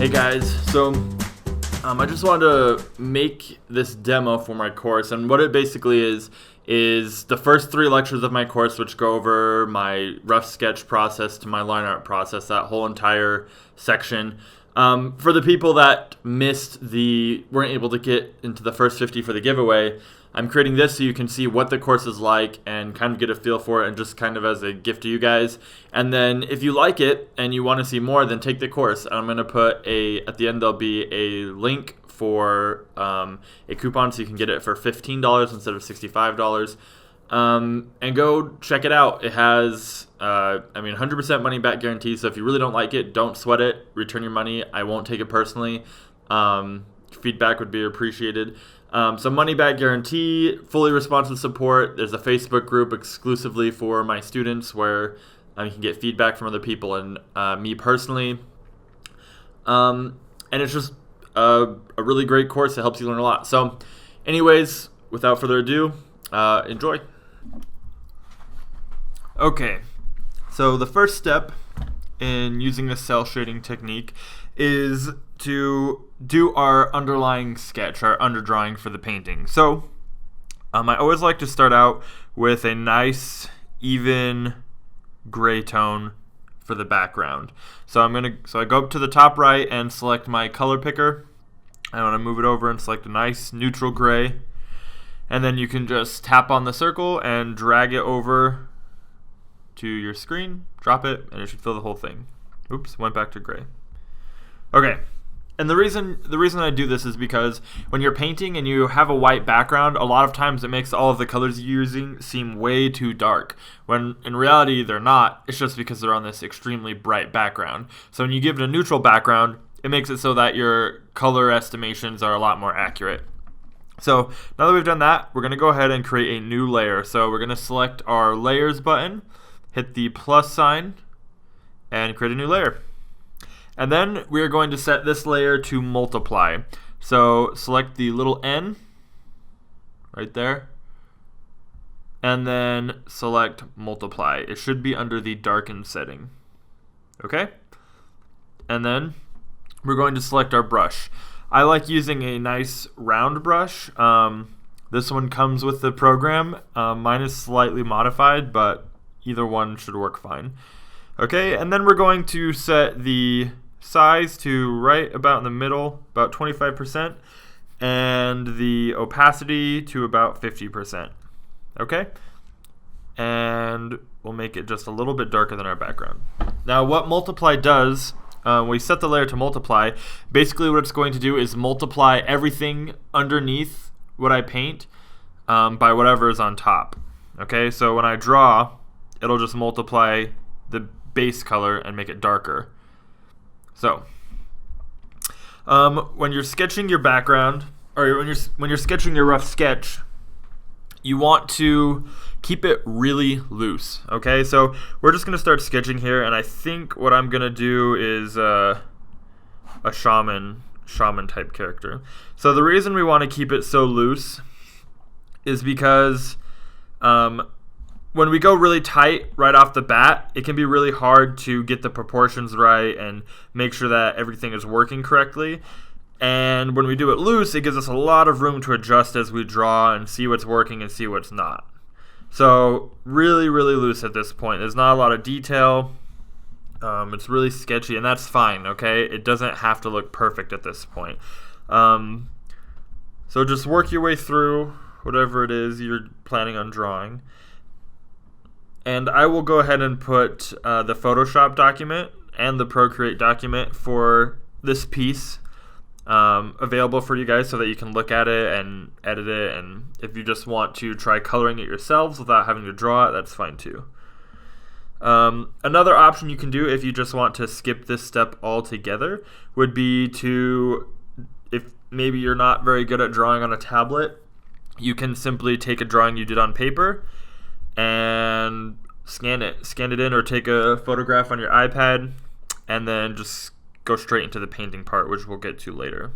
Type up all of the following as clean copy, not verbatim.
Hey guys, so I just wanted to make this demo for my course, and what it basically is the first 3 lectures of my course, which go over my rough sketch process to my line art process, that whole entire section. For the people that weren't able to get into the first 50 for the giveaway, I'm creating this so you can see what the course is like and kind of get a feel for it, and just kind of as a gift to you guys. And then if you like it and you want to see more, then take the course. And I'm going to put at the end there'll be a link for a coupon so you can get it for $15 instead of $65. And go check it out. It has 100% money back guarantee, so if you really don't like it, don't sweat it. Return your money. I won't take it personally. Feedback would be appreciated. So money back guarantee, fully responsive support. There's a Facebook group exclusively for my students where you can get feedback from other people and me personally. And it's just a really great course that helps you learn a lot. So anyways, without further ado, enjoy. Okay, so the first step in using the cell shading technique is to do our underlying sketch, our underdrawing for the painting. So I always like to start out with a nice even gray tone for the background. So I go up to the top right and select my color picker. I want to move it over and select a nice neutral gray, and then you can just tap on the circle and drag it over to your screen, drop it, and it should fill the whole thing. Oops, went back to gray. Okay, and the reason I do this is because when you're painting and you have a white background, a lot of times it makes all of the colors you're using seem way too dark, when in reality they're not. It's just because they're on this extremely bright background. So when you give it a neutral background, it makes it so that your color estimations are a lot more accurate. So now that we've done that, we're going to go ahead and create a new layer. So we're going to select our layers button, hit the plus sign, and create a new layer. And then we're going to set this layer to multiply. So select the little N right there, and then select multiply. It should be under the darken setting. Okay? And then we're going to select our brush. I like using a nice round brush. This one comes with the program. Mine is slightly modified, but either one should work fine. Okay, and then we're going to set the size to right about in the middle, about 25%, and the opacity to about 50%. Okay? And we'll make it just a little bit darker than our background. Now what multiply does, when we set the layer to multiply, basically what it's going to do is multiply everything underneath what I paint by whatever is on top. Okay, so when I draw, it'll just multiply the base color and make it darker. So when you're sketching your background, or when you're sketching your rough sketch, you want to keep it really loose. Okay, so we're just gonna start sketching here, and I think what I'm gonna do is a shaman type character. So the reason we want to keep it so loose is because when we go really tight right off the bat, it can be really hard to get the proportions right and make sure that everything is working correctly. And when we do it loose, it gives us a lot of room to adjust as we draw and see what's working and see what's not. So really, really loose at this point. There's not a lot of detail. It's really sketchy, and that's fine, okay? It doesn't have to look perfect at this point. So just work your way through whatever it is you're planning on drawing. And I will go ahead and put the Photoshop document and the Procreate document for this piece available for you guys so that you can look at it and edit it. And if you just want to try coloring it yourselves without having to draw it, that's fine too. Another option you can do if you just want to skip this step altogether would be to, if maybe you're not very good at drawing on a tablet, you can simply take a drawing you did on paper and scan it in, or take a photograph on your iPad and then just go straight into the painting part, which we'll get to later.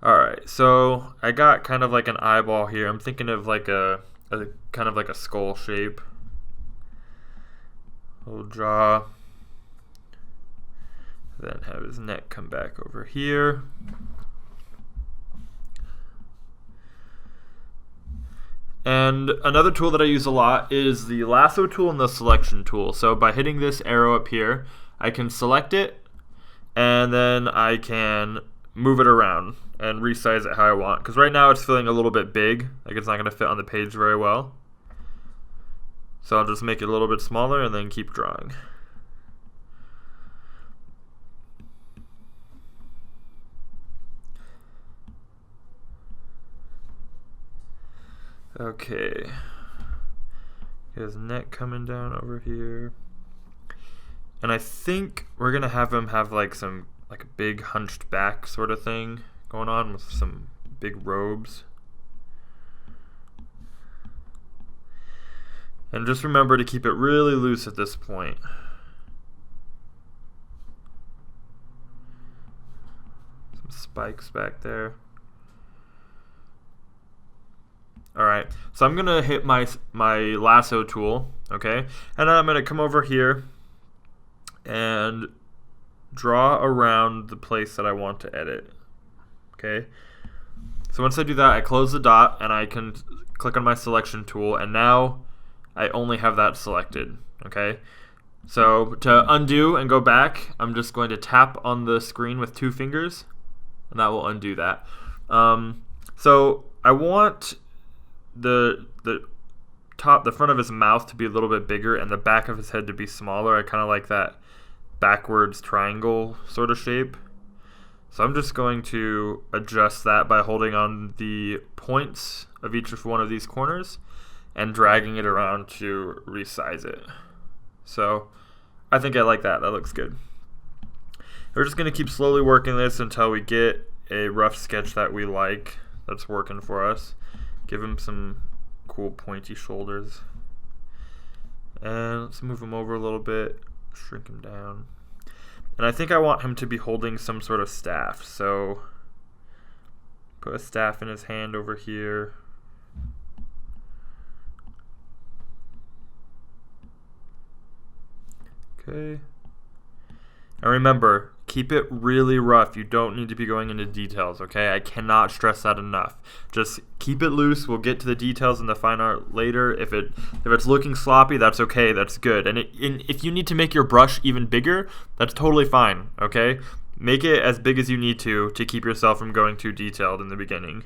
Alright, so I got kind of like an eyeball here. I'm thinking of like a kind of like a skull shape. We'll draw Then have his neck come back over here. And another tool that I use a lot is the lasso tool and the selection tool. So by hitting this arrow up here, I can select it, and then I can move it around and resize it how I want. Because right now it's feeling a little bit big, like it's not going to fit on the page very well. So I'll just make it a little bit smaller and then keep drawing. Okay, his neck coming down over here, and I think we're gonna have him have like a big hunched back sort of thing going on with some big robes. And just remember to keep it really loose at this point. Some spikes back there. Alright, so I'm going to hit my lasso tool, okay? And then I'm going to come over here and draw around the place that I want to edit, okay? So once I do that, I close the dot and I can click on my selection tool, and now I only have that selected, okay? So to undo and go back, I'm just going to tap on the screen with 2 fingers, and that will undo that. So I want the front of his mouth to be a little bit bigger and the back of his head to be smaller. I kind of like that backwards triangle sort of shape. So I'm just going to adjust that by holding on the points of each one of these corners and dragging it around to resize it. So I think I like that. That looks good. We're just going to keep slowly working this until we get a rough sketch that we like, that's working for us. Give him some cool pointy shoulders. And let's move him over a little bit, shrink him down. And I think I want him to be holding some sort of staff. So put a staff in his hand over here. Okay. And remember, keep it really rough. You don't need to be going into details, okay? I cannot stress that enough. Just keep it loose. We'll get to the details in the fine art later. If it's looking sloppy, that's okay. That's good. And if you need to make your brush even bigger, that's totally fine, okay? Make it as big as you need to keep yourself from going too detailed in the beginning.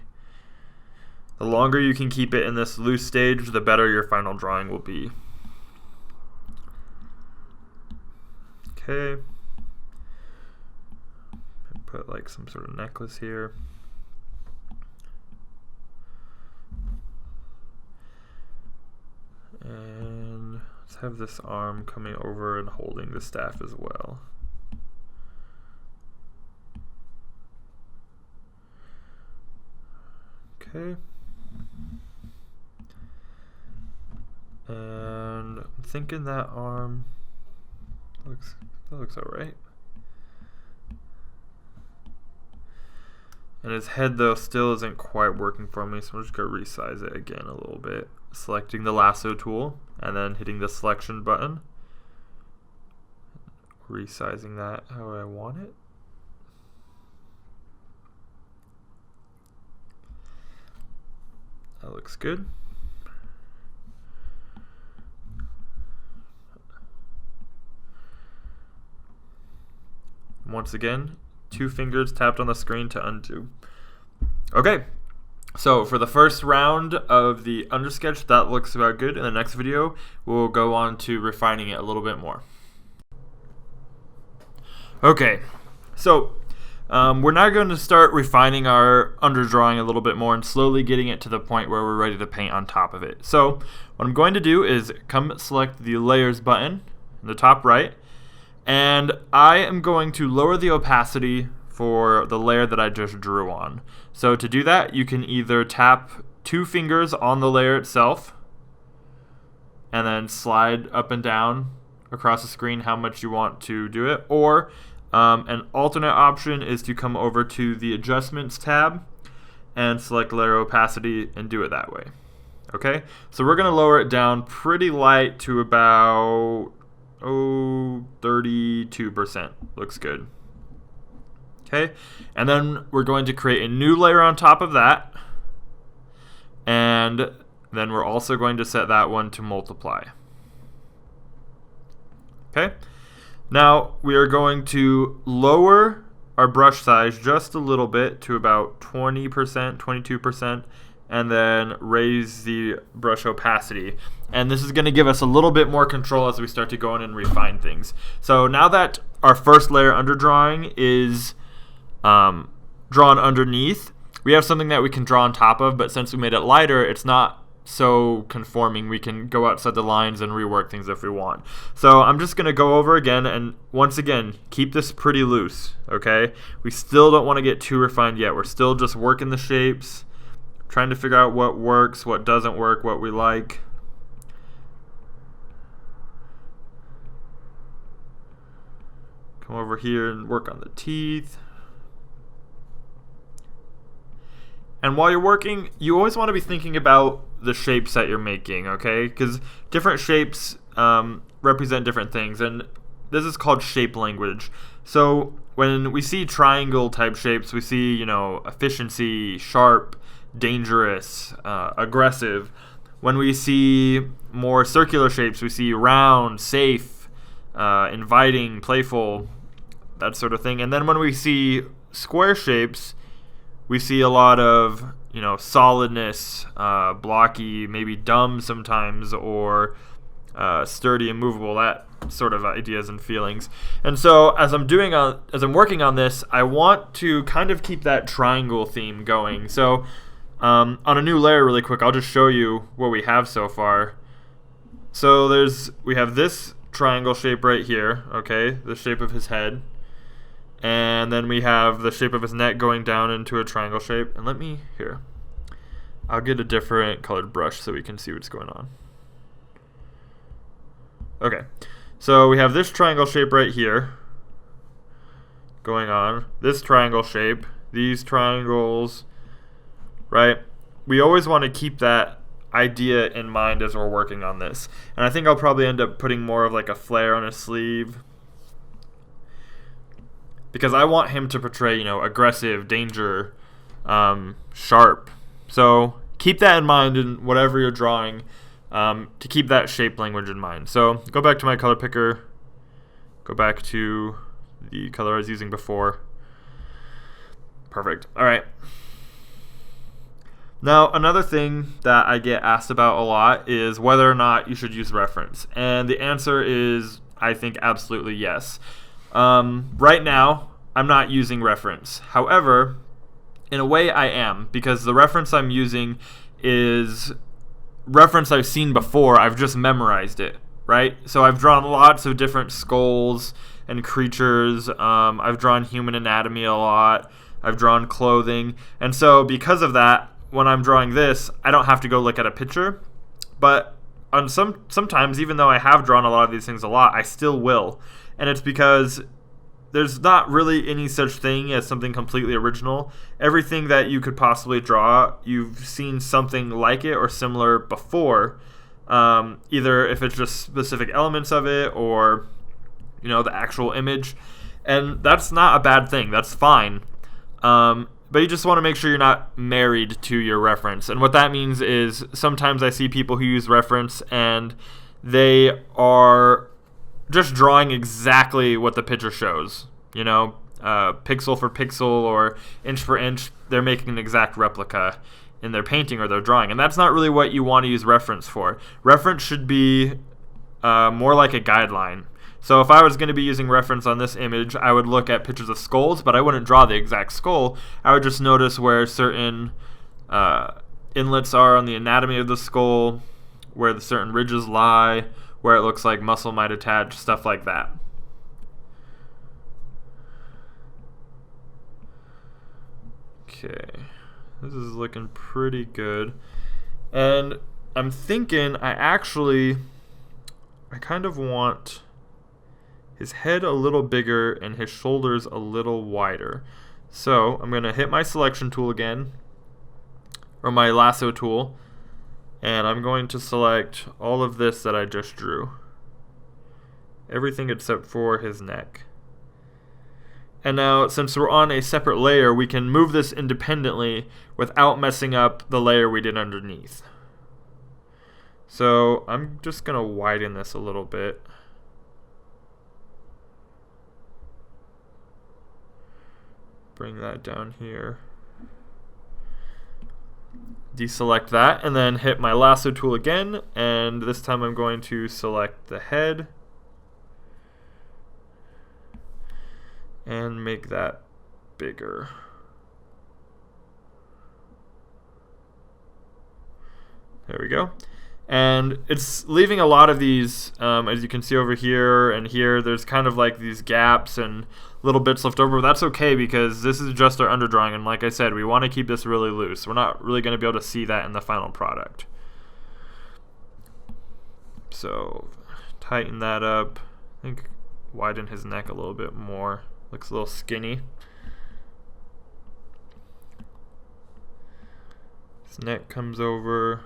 The longer you can keep it in this loose stage, the better your final drawing will be. Okay. Put like some sort of necklace here. And let's have this arm coming over and holding the staff as well. Okay. And I'm thinking that arm looks alright. And his head, though, still isn't quite working for me, so I'm just going to resize it again a little bit. Selecting the lasso tool, and then hitting the selection button. Resizing that how I want it. That looks good. Once again, 2 fingers tapped on the screen to undo. Okay, so for the first round of the undersketch, that looks about good. In the next video, we'll go on to refining it a little bit more. Okay, so we're now going to start refining our underdrawing a little bit more and slowly getting it to the point where we're ready to paint on top of it. So what I'm going to do is select the layers button in the top right, and I am going to lower the opacity for the layer that I just drew on. So to do that, you can either tap 2 fingers on the layer itself and then slide up and down across the screen how much you want to do it, or an alternate option is to come over to the adjustments tab and select layer opacity and do it that way. Okay, so we're going to lower it down pretty light to about 32%. Looks good. Okay, and then we're going to create a new layer on top of that, and then we're also going to set that one to multiply. Okay, now we are going to lower our brush size just a little bit to about 20%, 22%, and then raise the brush opacity. And this is going to give us a little bit more control as we start to go in and refine things. So now that our first layer underdrawing is drawn underneath, we have something that we can draw on top of, but since we made it lighter, it's not so conforming. We can go outside the lines and rework things if we want. So I'm just going to go over again, and once again, keep this pretty loose, okay? We still don't want to get too refined yet. We're still just working the shapes, trying to figure out what works, what doesn't work, what we like. Come over here and work on the teeth. And while you're working, you always want to be thinking about the shapes that you're making, okay? Because different shapes represent different things, and this is called shape language. So when we see triangle type shapes, we see, efficiency, sharp, dangerous, aggressive. When we see more circular shapes, we see round, safe, inviting, playful, that sort of thing. And then when we see square shapes, we see a lot of, solidness, blocky, maybe dumb sometimes, or sturdy and movable, that sort of ideas and feelings. And so as I'm working on this, I want to kind of keep that triangle theme going. So on a new layer really quick, I'll just show you what we have so far. So we have this triangle shape right here, okay, the shape of his head. And then we have the shape of his neck going down into a triangle shape. And I'll get a different colored brush so we can see what's going on. Okay, so we have this triangle shape right here going on, this triangle shape, these triangles, right? We always want to keep that idea in mind as we're working on this. And I think I'll probably end up putting more of like a flare on his sleeve, because I want him to portray, aggressive, danger, sharp. So keep that in mind in whatever you're drawing, to keep that shape language in mind. So go back to my color picker, go back to the color I was using before. Perfect. All right. Now, another thing that I get asked about a lot is whether or not you should use reference. And the answer is, I think, absolutely yes. Right now, I'm not using reference. However, in a way I am, because the reference I'm using is reference I've seen before. I've just memorized it, right? So I've drawn lots of different skulls and creatures. I've drawn human anatomy a lot. I've drawn clothing. And so because of that, when I'm drawing this, I don't have to go look at a picture. But on sometimes, even though I have drawn a lot of these things a lot, I still will. And it's because there's not really any such thing as something completely original. Everything that you could possibly draw, you've seen something like it or similar before. Either if it's just specific elements of it or, the actual image. And that's not a bad thing. That's fine. But you just want to make sure you're not married to your reference. And what that means is sometimes I see people who use reference and they are just drawing exactly what the picture shows. Pixel for pixel or inch for inch. They're making an exact replica in their painting or their drawing. And that's not really what you want to use reference for. Reference should be more like a guideline. So if I was going to be using reference on this image, I would look at pictures of skulls, but I wouldn't draw the exact skull. I would just notice where certain inlets are on the anatomy of the skull, where the certain ridges lie, where it looks like muscle might attach, stuff like that. Okay, this is looking pretty good. And I'm thinking I kind of want his head a little bigger and his shoulders a little wider. So I'm going to hit my selection tool again, or my lasso tool, and I'm going to select all of this that I just drew. Everything except for his neck. And now, since we're on a separate layer, we can move this independently without messing up the layer we did underneath. So I'm just going to widen this a little bit. Bring that down here. Deselect that, and then hit my lasso tool again, and this time I'm going to select the head and make that bigger. There we go. And it's leaving a lot of these, as you can see over here and here, there's kind of like these gaps and little bits left over. That's okay because this is just our underdrawing, and like I said, we want to keep this really loose. We're not really going to be able to see that in the final product. So tighten that up. I think widen his neck a little bit more. Looks a little skinny. His neck comes over.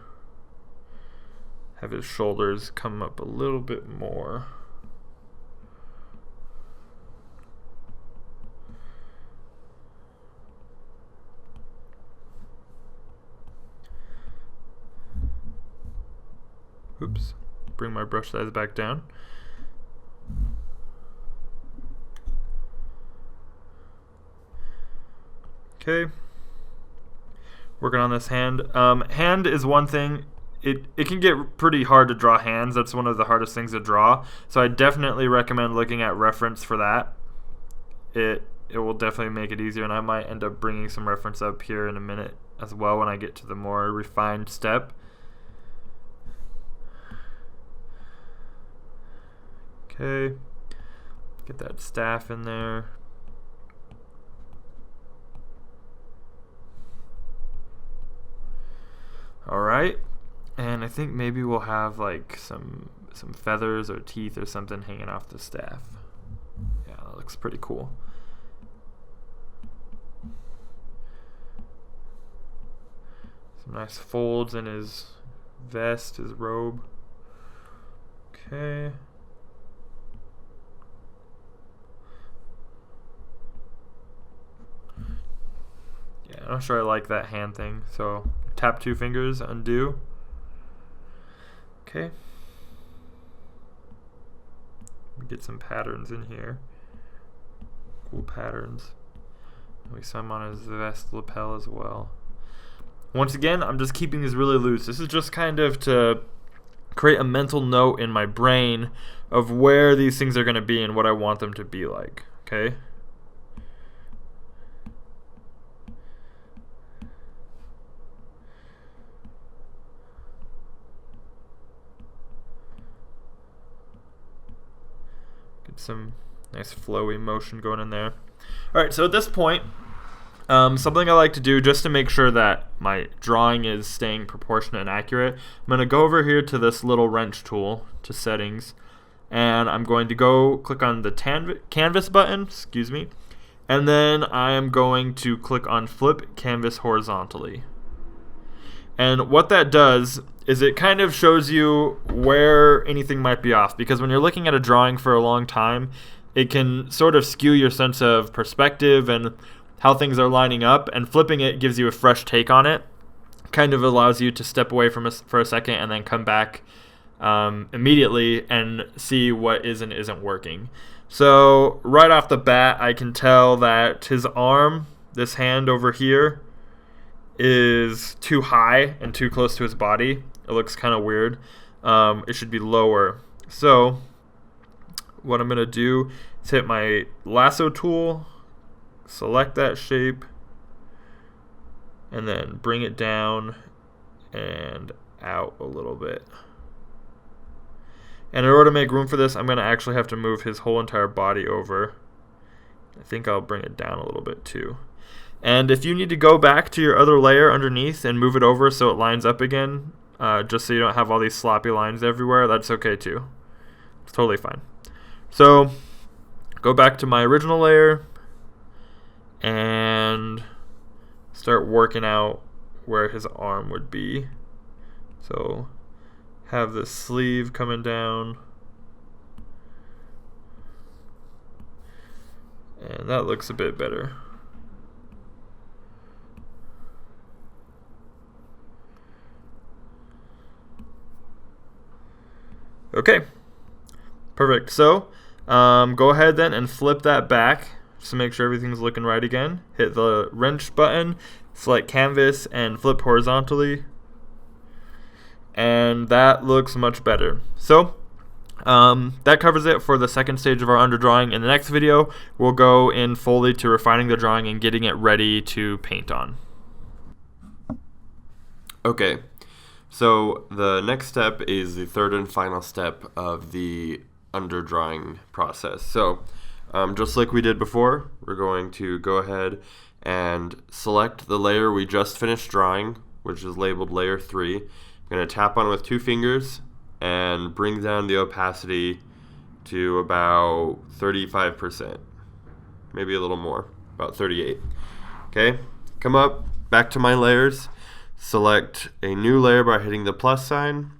Have his shoulders come up a little bit more. Oops. Bring my brush size back down. Okay. Working on this hand. Hand is one thing. It can get pretty hard to draw hands. That's one of the hardest things to draw. So I definitely recommend looking at reference for that. It will definitely make it easier, and I might end up bringing some reference up here in a minute as well when I get to the more refined step. Okay. Get that staff in there. All right. And I think maybe we'll have like some feathers or teeth or something hanging off the staff. Yeah, that looks pretty cool. Some nice folds in his vest, his robe. Okay. Yeah, I'm not sure I like that hand thing, so tap 2 fingers, undo. Okay. Get some patterns in here. Cool patterns. We some on his vest lapel as well. Once again, I'm just keeping these really loose. This is just kind of to create a mental note in my brain of where these things are going to be and what I want them to be like. Okay? Some nice flowy motion going in there. Alright, so at this point, something I like to do just to make sure that my drawing is staying proportionate and accurate, I'm going to go over here to this little wrench tool, to settings, and I'm going to go click on the canvas button, and then I am going to click on flip canvas horizontally. And what that does is it kind of shows you where anything might be off, because when you're looking at a drawing for a long time, it can sort of skew your sense of perspective and how things are lining up, and flipping it gives you a fresh take on it. Kind of allows you to step away from for a second and then come back immediately and see what is and isn't working. So right off the bat, I can tell that his arm, this hand over here, is too high and too close to his body. It looks kind of weird. It should be lower. So what I'm going to do is hit my lasso tool, select that shape, and then bring it down and out a little bit. And in order to make room for this, I'm going to actually have to move his whole entire body over. I think I'll bring it down a little bit too. And if you need to go back to your other layer underneath and move it over so it lines up again, just so you don't have all these sloppy lines everywhere, that's okay too. It's totally fine. So go back to my original layer and start working out where his arm would be. So have the sleeve coming down, And that looks a bit better. Okay, perfect. So go ahead then and flip that back just to make sure everything's looking right again. Hit the wrench button, select canvas, and flip horizontally. And that looks much better. So that covers it for the second stage of our underdrawing. In the next video, we'll go in fully to refining the drawing and getting it ready to paint on. Okay, so the next step is the third and final step of the underdrawing process. So just like we did before, we're going to go ahead and select the layer we just finished drawing, which is labeled layer 3. I'm going to tap on with 2 fingers and bring down the opacity to about 35%, maybe a little more, about 38. Okay, come up, back to my layers, select a new layer by hitting the plus sign,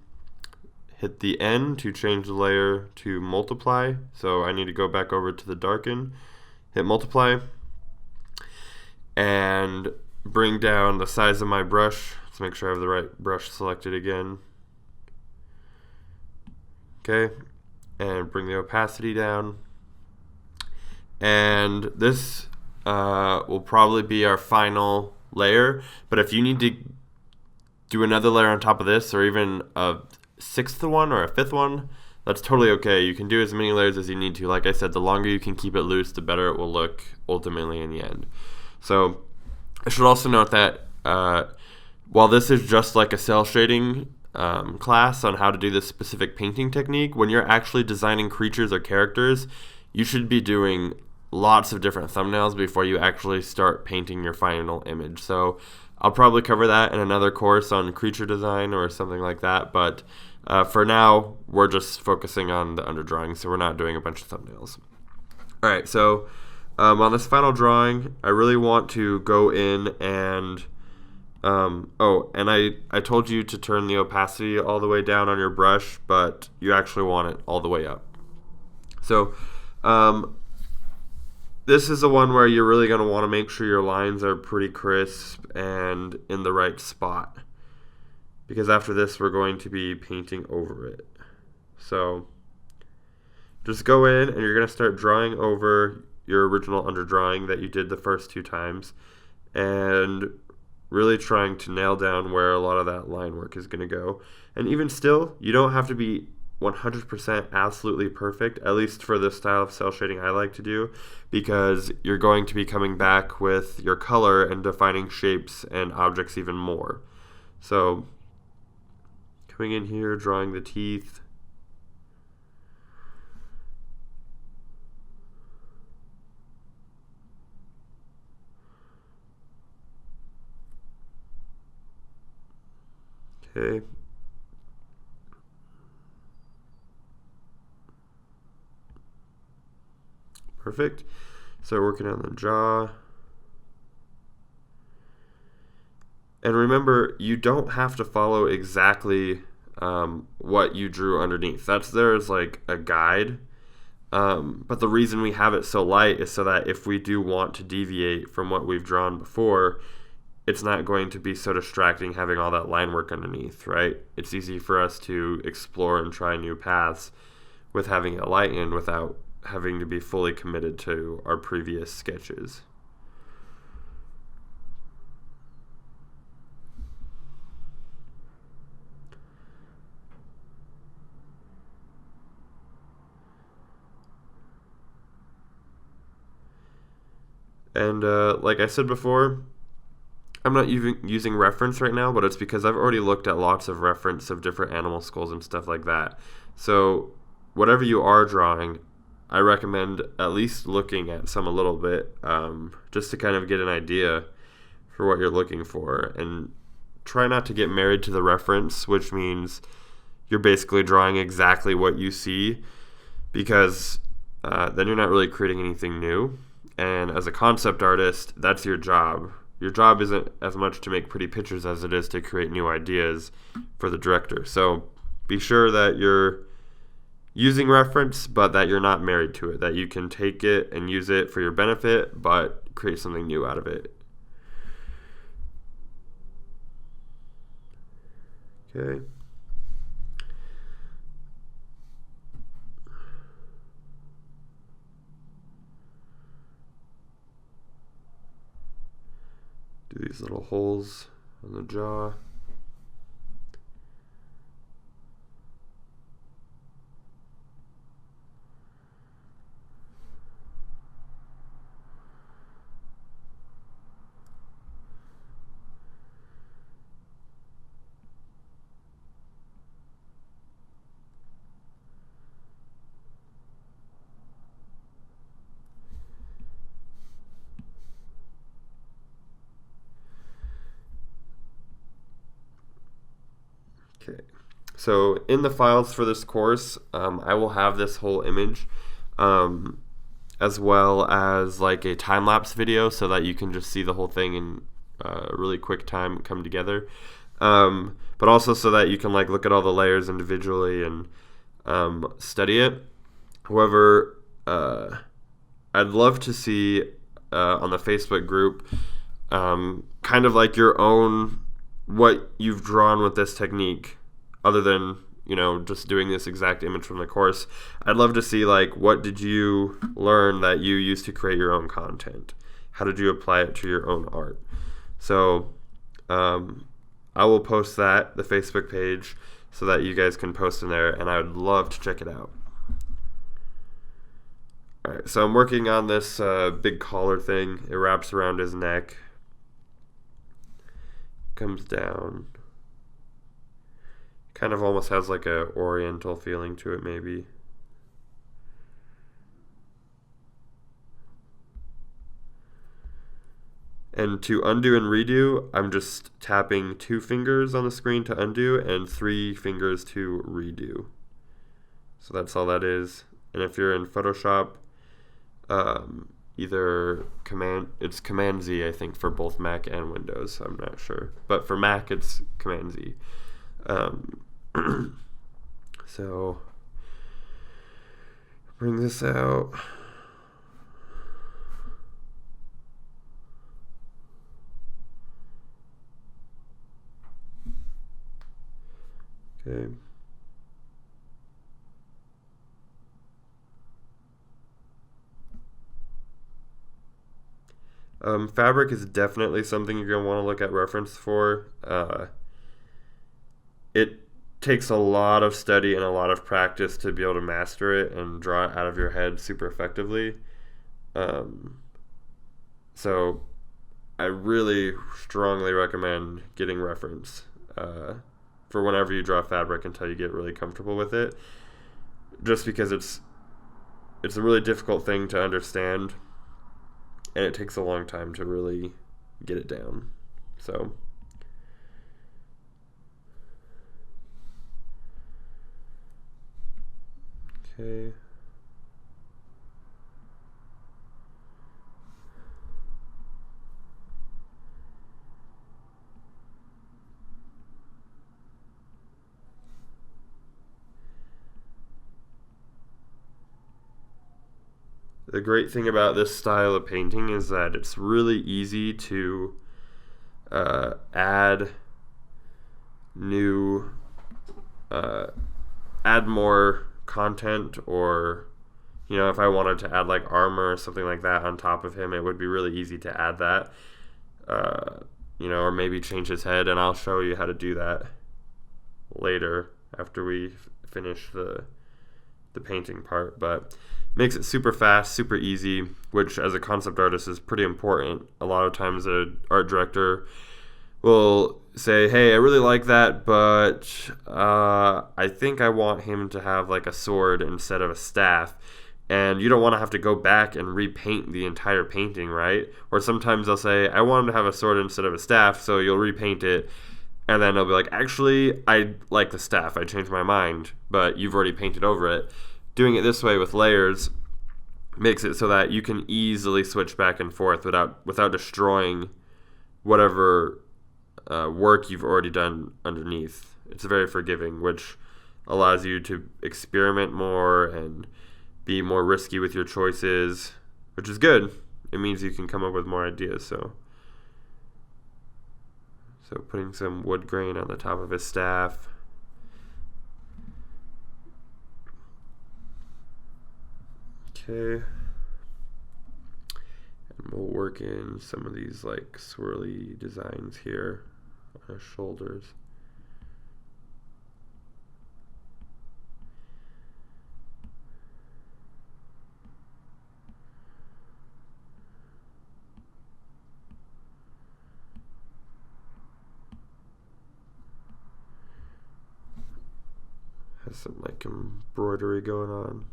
hit the N to change the layer to multiply, so I need to go back over to the darken, hit multiply, and bring down the size of my brush. Let's make sure I have the right brush selected again. Okay, and bring the opacity down. And this will probably be our final layer, but if you need to do another layer on top of this, or even a 6th one or a 5th one, that's totally okay. You can do as many layers as you need to. Like I said, the longer you can keep it loose, the better it will look ultimately in the end. So I should also note that while this is just like a cell shading class on how to do this specific painting technique, when you're actually designing creatures or characters, you should be doing lots of different thumbnails before you actually start painting your final image. So I'll probably cover that in another course on creature design or something like that, but for now we're just focusing on the underdrawing, so we're not doing a bunch of thumbnails. Alright, so on this final drawing, I really want to go in and I told you to turn the opacity all the way down on your brush, but you actually want it all the way up. So this is the one where you're really going to want to make sure your lines are pretty crisp and in the right spot, because after this we're going to be painting over it. So just go in and you're going to start drawing over your original underdrawing that you did the first 2 times, and really trying to nail down where a lot of that line work is going to go. And even still, you don't have to be 100% absolutely perfect, at least for the style of cell shading I like to do, because you're going to be coming back with your color and defining shapes and objects even more. So coming in here, drawing the teeth. Okay. Perfect. So working on the jaw. And remember, you don't have to follow exactly what you drew underneath. That's there as like a guide. But the reason we have it so light is so that if we do want to deviate from what we've drawn before, it's not going to be so distracting having all that line work underneath, right? It's easy for us to explore and try new paths with having it lightened without having to be fully committed to our previous sketches. And like I said before, I'm not using reference right now, but it's because I've already looked at lots of reference of different animal skulls and stuff like that. So whatever you are drawing, I recommend at least looking at some a little bit, just to kind of get an idea for what you're looking for. And try not to get married to the reference, which means you're basically drawing exactly what you see, because then you're not really creating anything new. And as a concept artist, that's your job. Your job isn't as much to make pretty pictures as it is to create new ideas for the director. So be sure that you're using reference, but that you're not married to it, that you can take it and use it for your benefit, but create something new out of it. Okay. Do these little holes on the jaw. Okay, so in the files for this course, I will have this whole image, as well as like a time-lapse video so that you can just see the whole thing in a really quick time come together. But also so that you can like look at all the layers individually and study it. However, I'd love to see on the Facebook group kind of like your own, what you've drawn with this technique, other than, you know, just doing this exact image from the course. I'd love to see like, what did you learn that you used to create your own content? How did you apply it to your own art? So I will post that, the Facebook page, so that you guys can post in there, and I would love to check it out. Alright, so I'm working on this big collar thing. It wraps around his neck, comes down, kind of almost has like a oriental feeling to it maybe. And to undo and redo, I'm just tapping 2 fingers on the screen to undo and 3 fingers to redo. So that's all that is. And if you're in Photoshop, either it's Command Z, I think, for both Mac and Windows. I'm not sure, but for Mac it's Command Z. So bring this out. Okay. Fabric is definitely something you're going to want to look at reference for. It takes a lot of study and a lot of practice to be able to master it and draw it out of your head super effectively. So I really strongly recommend getting reference for whenever you draw fabric until you get really comfortable with it, just because it's a really difficult thing to understand, and it takes a long time to really get it down. So okay. The great thing about this style of painting is that it's really easy to add more content, or, you know, if I wanted to add like armor or something like that on top of him, it would be really easy to add that, you know, or maybe change his head, and I'll show you how to do that later after we finish the painting part. But makes it super fast, super easy, which as a concept artist is pretty important. A lot of times an art director will say, hey, I really like that, but I think I want him to have like a sword instead of a staff. And you don't want to have to go back and repaint the entire painting, right? Or sometimes they'll say, I want him to have a sword instead of a staff, so you'll repaint it. And then they'll be like, actually, I like the staff. I changed my mind, but you've already painted over it. Doing it this way with layers makes it so that you can easily switch back and forth without destroying whatever work you've already done underneath. It's very forgiving, which allows you to experiment more and be more risky with your choices, which is good. It means you can come up with more ideas. So putting some wood grain on the top of his staff. Okay. And we'll work in some of these like swirly designs here on his shoulders. Has some like embroidery going on.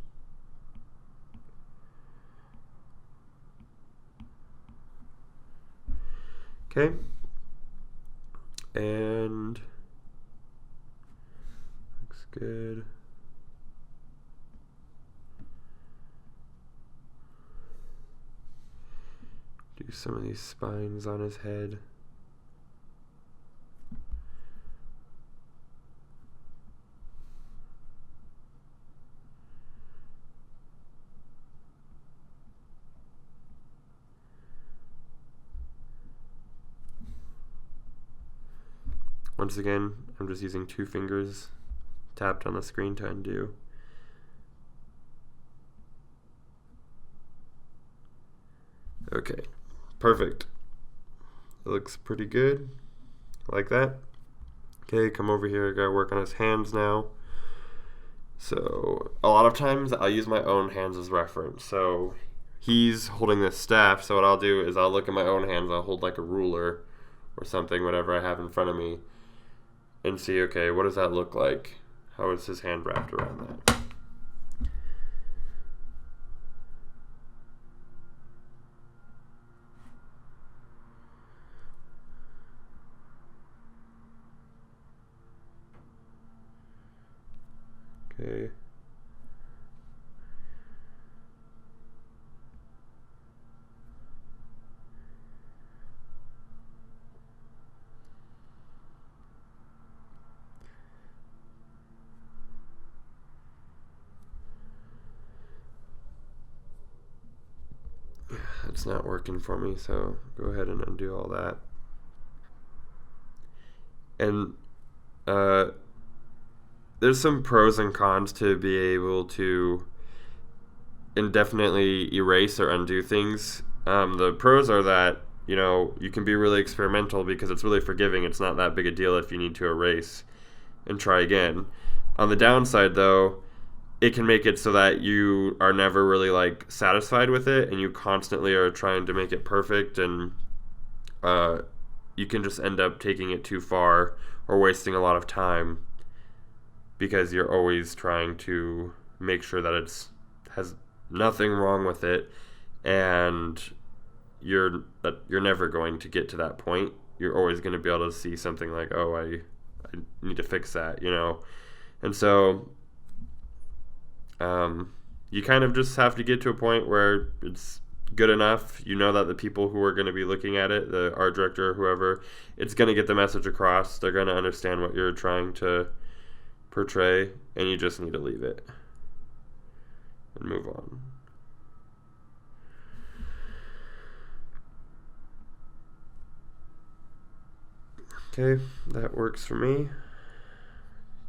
Okay. And looks good. Do some of these spines on his head. Once again, I'm just using 2 fingers tapped on the screen to undo. Okay, perfect. It looks pretty good, like that. Okay, come over here, I gotta work on his hands now. So, a lot of times I'll use my own hands as reference. So, he's holding this staff, so what I'll do is I'll look at my own hands, I'll hold like a ruler or something, whatever I have in front of me, and see, okay, what does that look like? How is his hand wrapped around that? Okay. It's not working for me, so go ahead and undo all that. And there's some pros and cons to be able to indefinitely erase or undo things. The pros are that, you know, you can be really experimental because it's really forgiving. It's not that big a deal if you need to erase and try again. On the downside, though, it can make it so that you are never really like satisfied with it, and you constantly are trying to make it perfect, and you can just end up taking it too far or wasting a lot of time because you're always trying to make sure that it's has nothing wrong with it, and you're never going to get to that point. You're always going to be able to see something like, oh, I need to fix that, you know. And so you kind of just have to get to a point where it's good enough. You know that the people who are going to be looking at it, the art director or whoever, it's going to get the message across. They're going to understand what you're trying to portray, and you just need to leave it and move on. Okay, that works for me.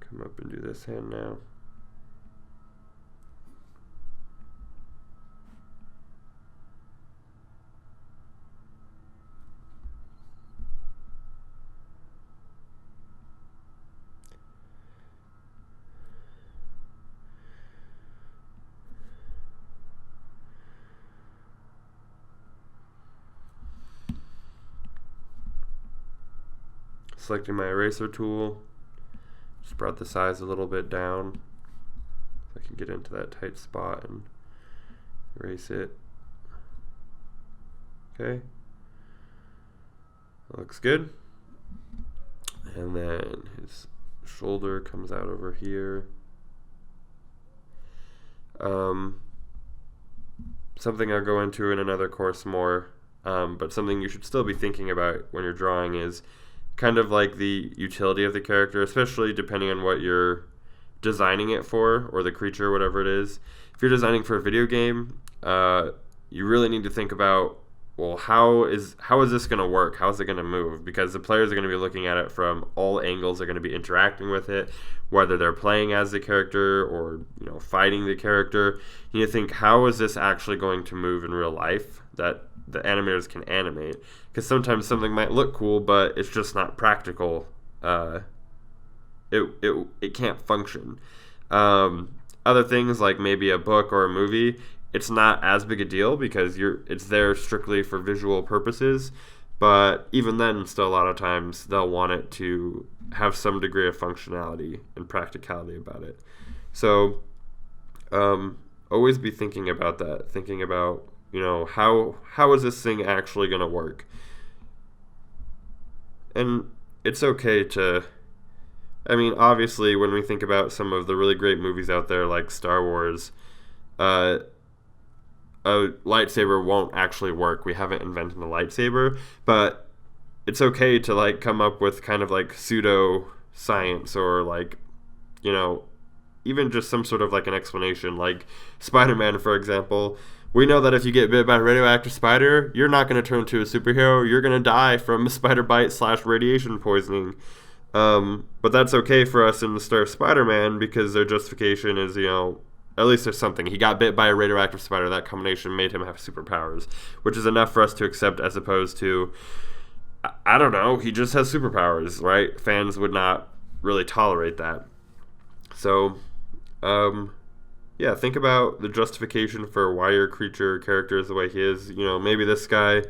Come up and do this hand now. Selecting my eraser tool, just brought the size a little bit down so I can get into that tight spot and erase it. Okay, that looks good. And then his shoulder comes out over here. Something I'll go into in another course more, but something you should still be thinking about when you're drawing is kind of like the utility of the character, especially depending on what you're designing it for, or the creature, whatever it is. If you're designing for a video game, you really need to think about, well, how is this going to work? How is it going to move? Because the players are going to be looking at it from all angles. They're going to be interacting with it, whether they're playing as the character or fighting the character. You need to think, how is this actually going to move in real life that the animators can animate? Because sometimes something might look cool, but it's just not practical. It can't function. Other things like maybe a book or a movie, it's not as big a deal because it's there strictly for visual purposes. But even then, still a lot of times they'll want it to have some degree of functionality and practicality about it. So always be thinking about that. Thinking about, how is this thing actually going to work? And it's okay to... obviously, when we think about some of the really great movies out there like Star Wars, a lightsaber won't actually work. We haven't invented a lightsaber, but it's okay to come up with kind of pseudo science or even just some sort of an explanation. Like Spider-Man, for example, we know that if you get bit by a radioactive spider, you're not going to turn into a superhero. You're going to die from a spider bite / radiation poisoning. But that's okay for us in the story of Spider-Man because their justification is, at least there's something. He got bit by a radioactive spider. That combination made him have superpowers, which is enough for us to accept as opposed to, I don't know, he just has superpowers, right? Fans would not really tolerate that. So, think about the justification for why your creature character is the way he is. Maybe this guy,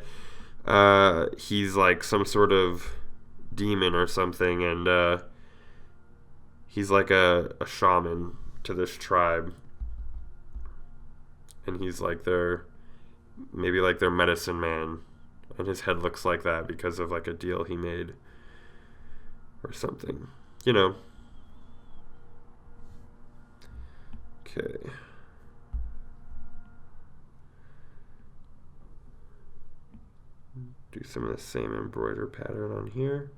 he's some sort of demon or something, and he's a shaman to this tribe, and he's their medicine man, and his head looks like that because of a deal he made or something, Okay. Do some of the same embroider pattern on here.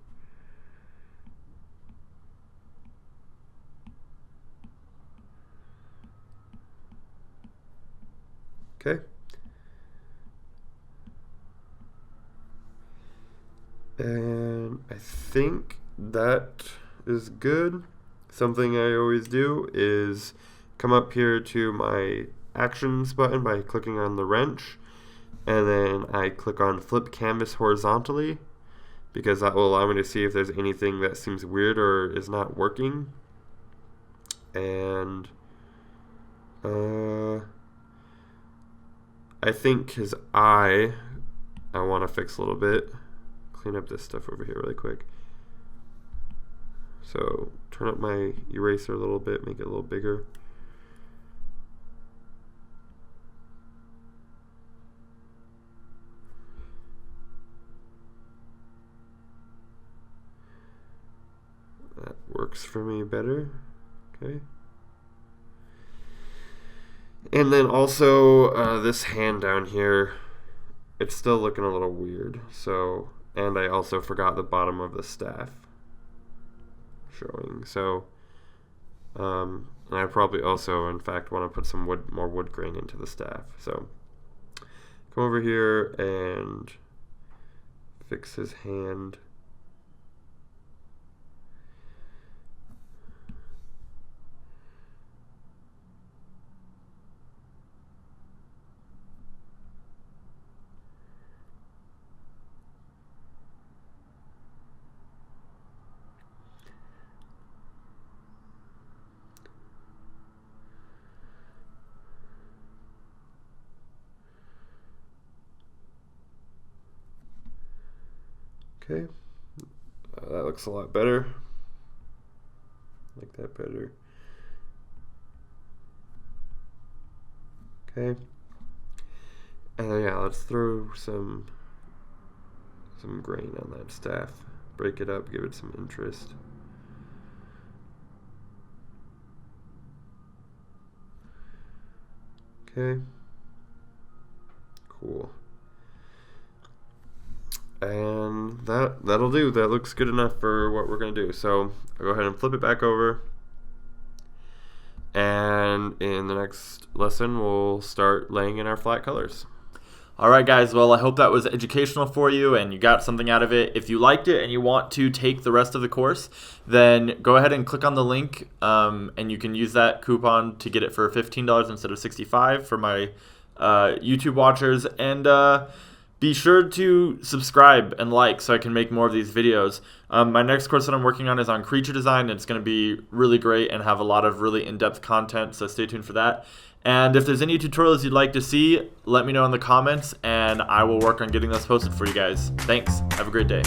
Okay. And I think that is good. Something I always do is come up here to my actions button by clicking on the wrench, and then I click on flip canvas horizontally because that will allow me to see if there's anything that seems weird or is not working. And I think his eye I want to fix a little bit. Clean up this stuff over here really quick. So turn up my eraser a little bit, make it a little bigger. That works for me better. Okay. And then also this hand down here, it's still looking a little weird. So, and I also forgot the bottom of the staff showing. So, and I probably also, in fact, want to put some more wood grain into the staff. So, come over here and fix his hand. Okay, that looks a lot better. Like that better. Okay, and then let's throw some grain on that staff. Break it up, give it some interest. Okay, cool. And that'll do. That looks good enough for what we're going to do. So I'll go ahead and flip it back over. And in the next lesson, we'll start laying in our flat colors. All right, guys. Well, I hope that was educational for you and you got something out of it. If you liked it and you want to take the rest of the course, then go ahead and click on the link, and you can use that coupon to get it for $15 instead of $65 for my YouTube watchers. And be sure to subscribe and like so I can make more of these videos. My next course that I'm working on is on creature design, and it's going to be really great and have a lot of really in-depth content, so stay tuned for that. And if there's any tutorials you'd like to see, let me know in the comments, and I will work on getting those posted for you guys. Thanks. Have a great day.